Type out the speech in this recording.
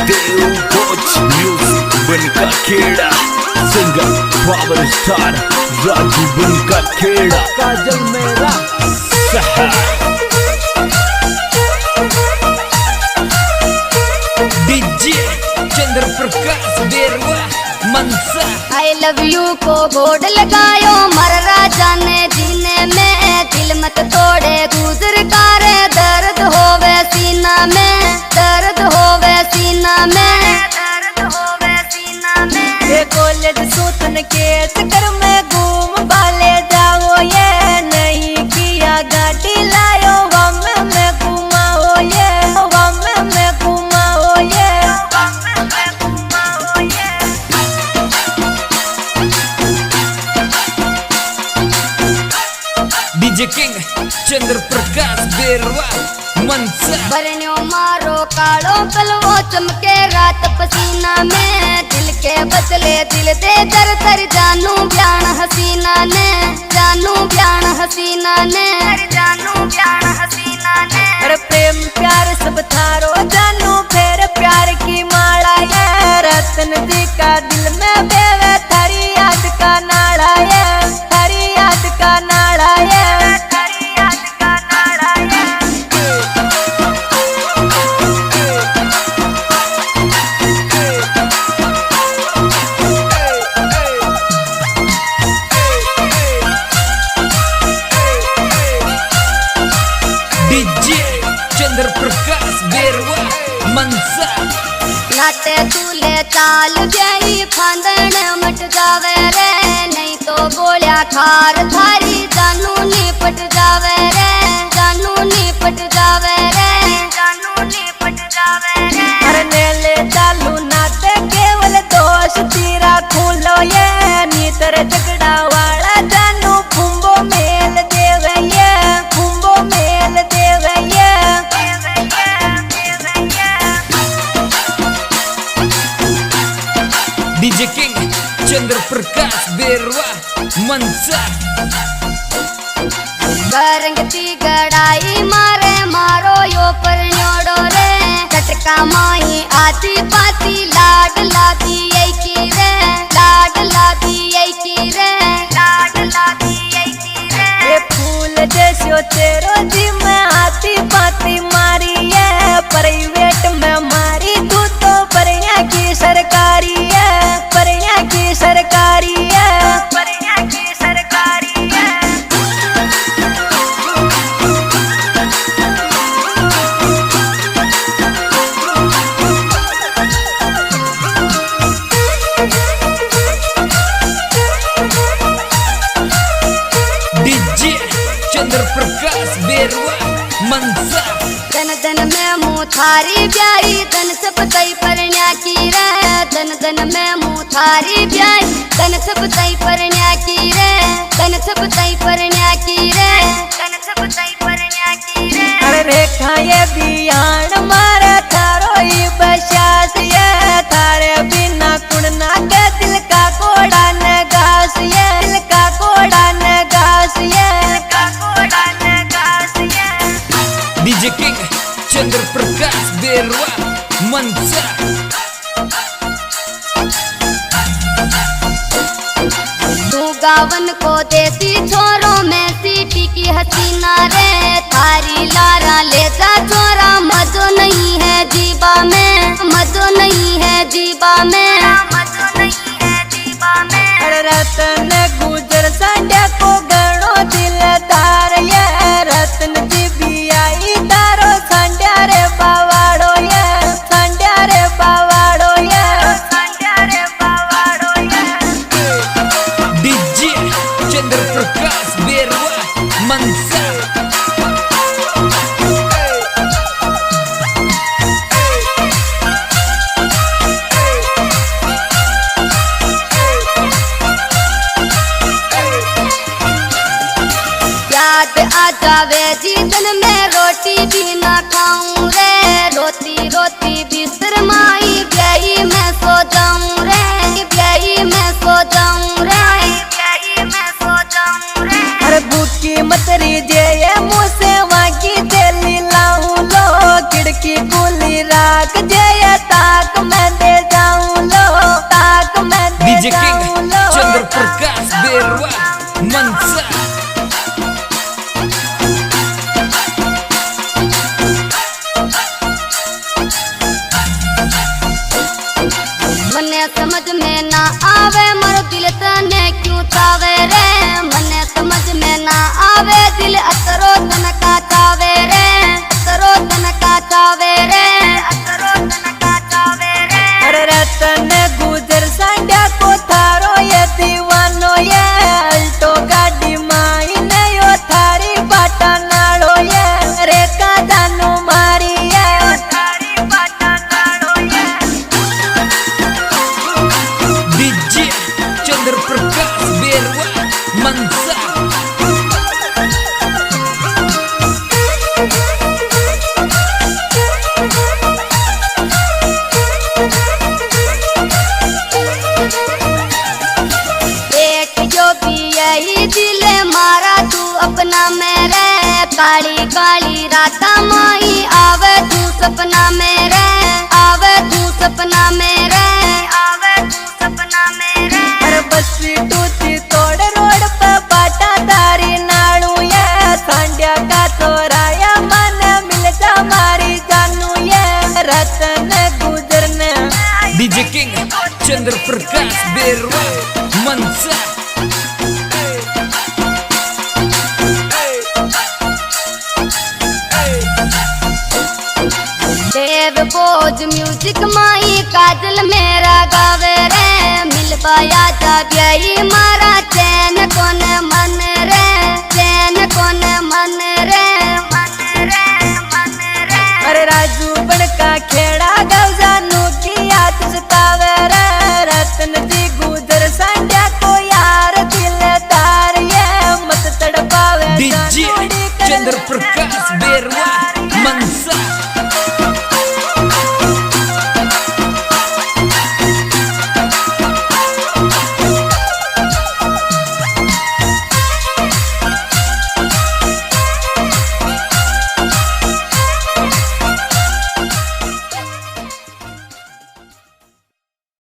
देव कोच music Banka Kheda, singer power star Raju Banka Kheda, Kajal मेरा DJ Chandra Prakash Berwa Mansa. I love you को बोर्ड लगायो मर राजा ने जीने में, दिल मत तोड़े गुजर कारे, दर्द होवे सीना में, दर्द होवे सीना में, दर्द होवे सीना में। ये कॉलेज सूतन के चक्कर में घूम बाले जाओ, ये नहीं किया गाड़ी लायो वम में घुमाओ, ये वम में घुमाओ, ये वम में घुमाओ, ये। डीजे किंग चंद्र प्रकाश बेरवा मनसा। बरन्यो मारो कालो कलवो चमके रात पसीना में, दिल के बदले दिल दे दर दर, जानू ब्यान हसीना ने, जानू ब्यान हसीना ने, जानू ब्यान हसीना ने। अरे प्रेम प्यार सब थारो जानू, फिर प्यार की माला ये, रतन जी का दिल में बेवे थारी याद का नाड़ा ये, थारी याद का नाड़ा ये, थारी याद का नाड़ा ये। डीजे चंद्र प्रकाश बेरवा मनसा। नाटे तूले चाल गई फांदन मट जावे रे, नहीं तो गोलियां खार थारी जानू निपट जावे रे, जानू निपट जावे रे, जानू निपट जावे रे। अरे नेले चालू नाते केवल दोष तीरा खुलो ये, नीतर झगड़ा वाला जानू कुंभो मेल देवे ये, कुंभो मेल देवे ये। डीजे किंग चंद्र प्रकाश बेरवा मनसा। गरंगती गड़ाई मारे मारो यो पर न्योड़ो रे, चटका माही आती पाती लाड लाती की रे, लाड लाती की रे, लाड लाती की रे। ये फूल जैसो तेरो जी में आती पाती मारी है, प्राइवेट में मारी तू तो परिया की सरकारी है, परिया की सरकारी है, परिया की सरकारी है। डीजे चंद्र प्रकाश बेरवा मनसा। दन दन में मुँह थारी ब्याई, दन सब तई परण्या की रे, दन दन में मुँह थारी ब्याई, दन सब तई परण्या की रे, दन सब तई परण्या की रे, दन सब तई परण्या की रे। अरे रेखा ये बियान मारे थारो ही बशास ये, थारे बिना कुड़ना के दिल का कोड़ा न घास ये, दिल का कोड़ा न घास ये, दिल का कोड़ा न घास ये। डीजे किंग चंद्र प्रकाश बेरवा मनसा। तू गावन को देती छोरों में सीटी की हसीना रे, थारी लारा ले जा छोरा, मजो नहीं है जीबा में, मजो नहीं है जीबा में, मजो नहीं है जीबा में। अरे रतन गुजर संड्या को गणो दिल तार ये, रतन जी भी आई तारो संड्या रे बावाड़ो ये, संड्या रे बावाड़ो ये, संड्या रे बावाड़ो ये। डीजे चंद्र प्रकाश बेरवा मनसा। याद आ जावे जीवन में रोटी भी ना खाऊं रे, रोती रोती बिस्तर माई, ब्याही में सो जाऊं रे, ब्याही में सो जाऊं रे, ब्याही में सो जाऊं रे। अरे भूखी मतरी जे ये मुँह से वाकी तेली लाऊं लो, खिड़की खुली राख जे ये ताक सपना में रे काली काली रात माही आवे तू सपना में रे आवे तू सपना में रे आवे तू सपना में रे अरे बस्सी टूटी तोड़ रोड पे बाटा दारी नाड़ू ये सांडिया का तोराया मन मिल जा मारी जानू ये रतन गुजरने डीजे किंग चंद्र प्रकाश बेरवा मनसा देव बोझ म्यूजिक माही काजल मेरा गावे रे मिल पाया था ब्याई मारा